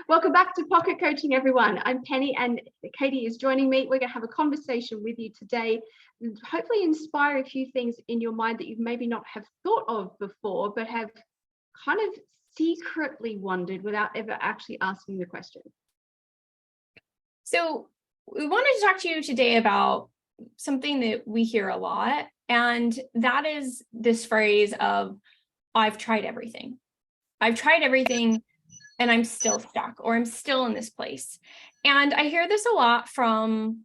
Welcome back to Pocket Coaching, everyone. I'm Penny and Katie is joining me. We're going to have a conversation with you today and hopefully inspire a few things in your mind that you maybe not have thought of before, but have kind of secretly wondered without ever actually asking the question. So we wanted to talk to you today about something that we hear a lot, and that is this phrase of, I've tried everything. I've tried everything and I'm still stuck, or I'm still in this place. And I hear this a lot from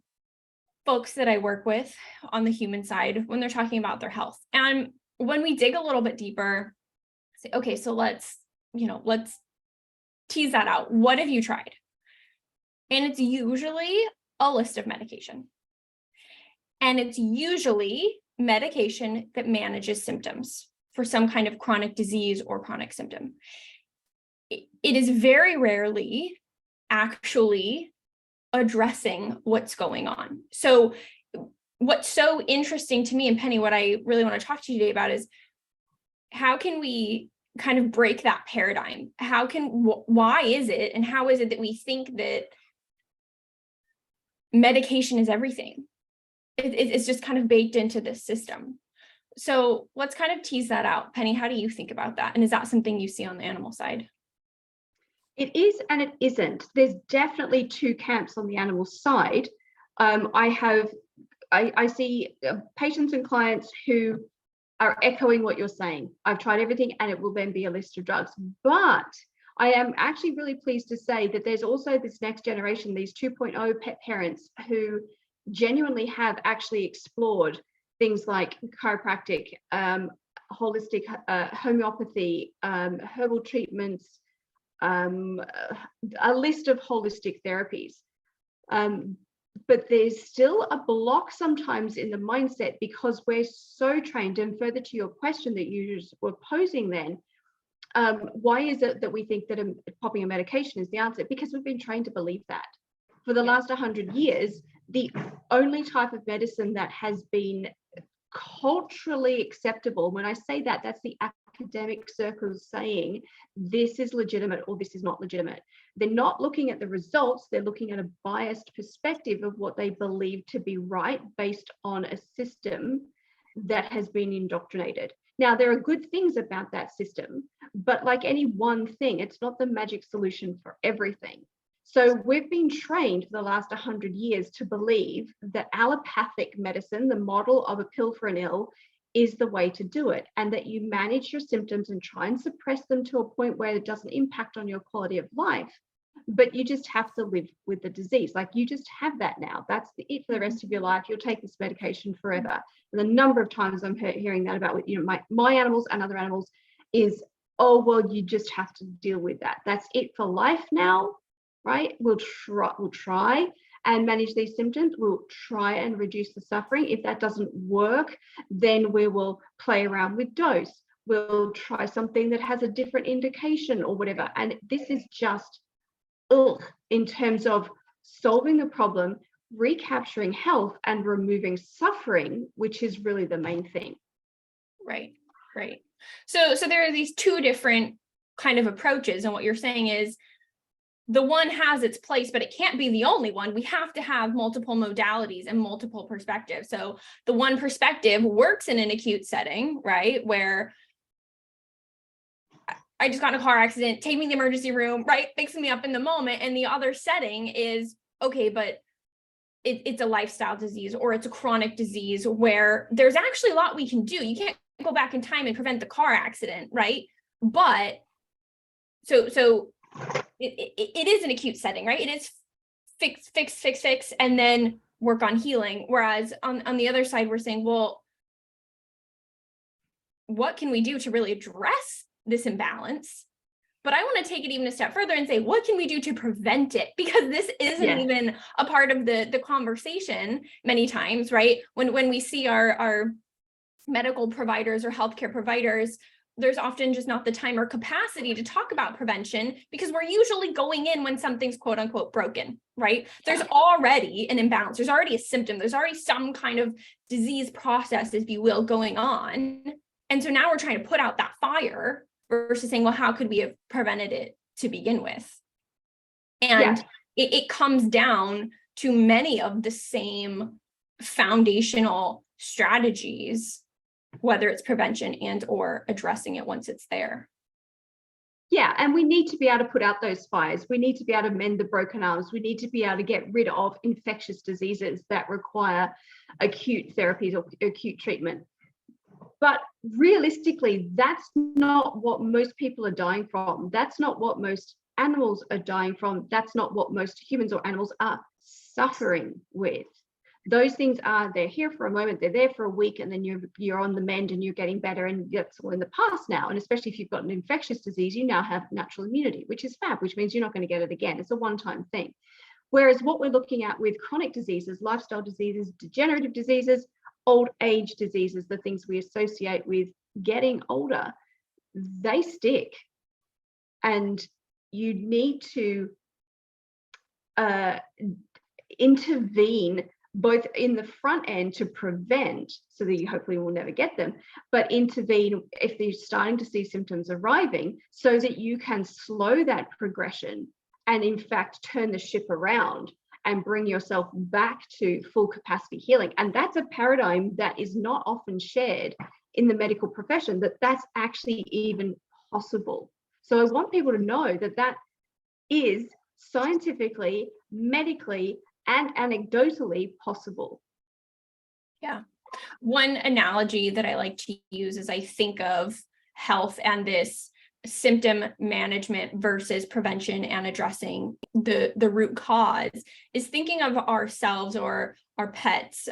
folks that I work with on the human side when they're talking about their health. And when we dig a little bit deeper, say, okay, so let's tease that out. What have you tried? And it's usually a list of medication. And it's usually medication that manages symptoms for some kind of chronic disease or chronic symptom. It is very rarely actually addressing what's going on. So what's so interesting to me, and Penny, what I really want to talk to you today about is how can we kind of break that paradigm? Why is it, and how is it that we think that medication is everything? It's just kind of baked into this system. So let's kind of tease that out. Penny, how do you think about that? And is that something you see on the animal side? It is and it isn't. There's definitely two camps on the animal side. I see patients and clients who are echoing what you're saying. I've tried everything, and it will then be a list of drugs. But I am actually really pleased to say that there's also this next generation, these 2.0 pet parents who genuinely have actually explored things like chiropractic, holistic homeopathy, herbal treatments, a list of holistic therapies. But there's still a block sometimes in the mindset because we're so trained. And further to your question that you just were posing then, why is it that we think that popping a medication is the answer? Because we've been trained to believe that. For the last 100 years, the only type of medicine that has been culturally acceptable, when I say that, that's the academic circles saying this is legitimate or this is not legitimate. They're not looking at the results, they're looking at a biased perspective of what they believe to be right based on a system that has been indoctrinated. Now, there are good things about that system, but like any one thing, it's not the magic solution for everything. So we've been trained for the last 100 years to believe that allopathic medicine, the model of a pill for an ill, is the way to do it, and that you manage your symptoms and try and suppress them to a point where it doesn't impact on your quality of life, but you just have to live with the disease. Like, you just have that now. That's it for the rest of your life. You'll take this medication forever. And the number of times I'm hearing that about, my animals and other animals is, oh, well, you just have to deal with that. That's it for life now, right? We'll try and manage these symptoms. We'll try and reduce the suffering. If that doesn't work, then we will play around with dose. We'll try something that has a different indication or whatever. And this is just in terms of solving the problem, recapturing health, and removing suffering, which is really the main thing. Right. So there are these two different kind of approaches, and what you're saying is the one has its place, but it can't be the only one. We have to have multiple modalities and multiple perspectives. So the one perspective works in an acute setting, right, where I just got in a car accident, take me to the emergency room, right, fixing me up in the moment. And the other setting is, okay, but it's a lifestyle disease, or it's a chronic disease where there's actually a lot we can do. You can't go back in time and prevent the car accident, right? But so it is an acute setting, right? It is fix, and then work on healing. Whereas on the other side, we're saying, well, what can we do to really address this imbalance? But I want to take it even a step further and say, what can we do to prevent it? Because this isn't even a part of the conversation many times, right? When we see our medical providers or healthcare providers, there's often just not the time or capacity to talk about prevention, because we're usually going in when something's quote unquote broken, right? There's already an imbalance. There's already a symptom. There's already some kind of disease process, if you will, going on. And so now we're trying to put out that fire versus saying, well, how could we have prevented it to begin with? And it comes down to many of the same foundational strategies, whether it's prevention and or addressing it once it's there. Yeah, and we need to be able to put out those fires. We need to be able to mend the broken arms. We need to be able to get rid of infectious diseases that require acute therapies or acute treatment. But realistically, that's not what most people are dying from. That's not what most animals are dying from. That's not what most humans or animals are suffering with. Those things they're here for a moment, they're there for a week, and then you're on the mend and you're getting better, and that's all in the past now. And especially if you've got an infectious disease, you now have natural immunity, which is fab, which means you're not going to get it again. It's a one-time thing. Whereas what we're looking at with chronic diseases, lifestyle diseases, degenerative diseases, old age diseases, the things we associate with getting older, they stick. And you need to intervene both in the front end to prevent, so that you hopefully will never get them, but intervene if they're starting to see symptoms arriving, so that you can slow that progression and in fact turn the ship around and bring yourself back to full capacity healing. And that's a paradigm that is not often shared in the medical profession, that that's actually even possible. So I want people to know that that is scientifically, medically, and anecdotally possible. Yeah. One analogy that I like to use is I think of health and this symptom management versus prevention and addressing the root cause, is thinking of ourselves or our pets,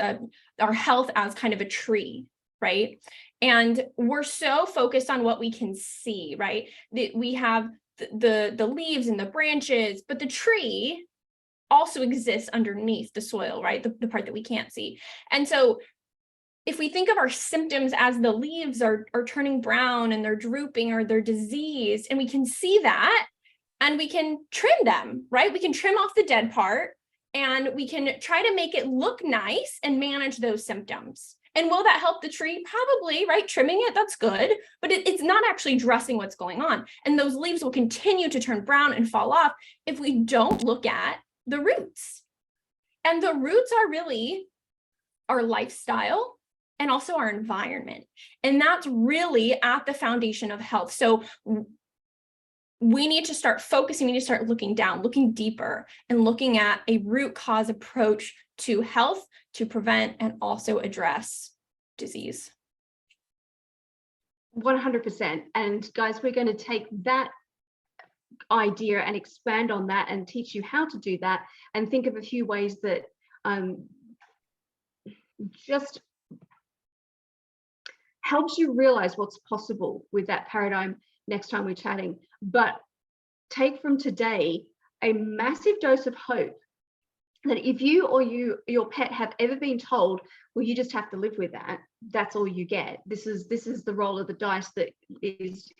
our health as kind of a tree, right? And we're so focused on what we can see, right? We have the leaves and the branches, but the tree also exists underneath the soil, right? The part that we can't see. And so if we think of our symptoms as the leaves are turning brown and they're drooping or they're diseased, and we can see that and we can trim them, right? We can trim off the dead part and we can try to make it look nice and manage those symptoms. And will that help the tree? Probably, right? Trimming it, that's good, but it's not actually addressing what's going on. And those leaves will continue to turn brown and fall off if we don't look at the roots. And the roots are really our lifestyle and also our environment. And that's really at the foundation of health. So we need to start focusing, we need to start looking down, looking deeper, and looking at a root cause approach to health to prevent and also address disease. 100%. And guys, we're going to take that idea and expand on that and teach you how to do that, and think of a few ways that just helps you realize what's possible with that paradigm next time we're chatting. But take from today a massive dose of hope that if you or your pet have ever been told, well, you just have to live with that, that's all you get, this is the roll of the dice that is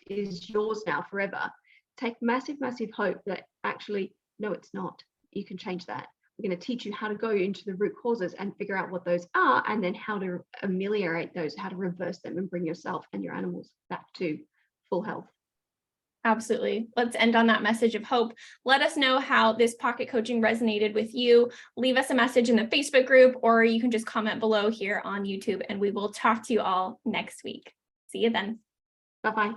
yours now forever, take massive hope that actually, no, it's not. You can change that. We're going to teach you how to go into the root causes and figure out what those are, and then how to ameliorate those, how to reverse them and bring yourself and your animals back to full health. Absolutely. Let's end on that message of hope. Let us know how this pocket coaching resonated with you. Leave us a message in the Facebook group, or you can just comment below here on YouTube, and we will talk to you all next week. See you then. Bye-bye.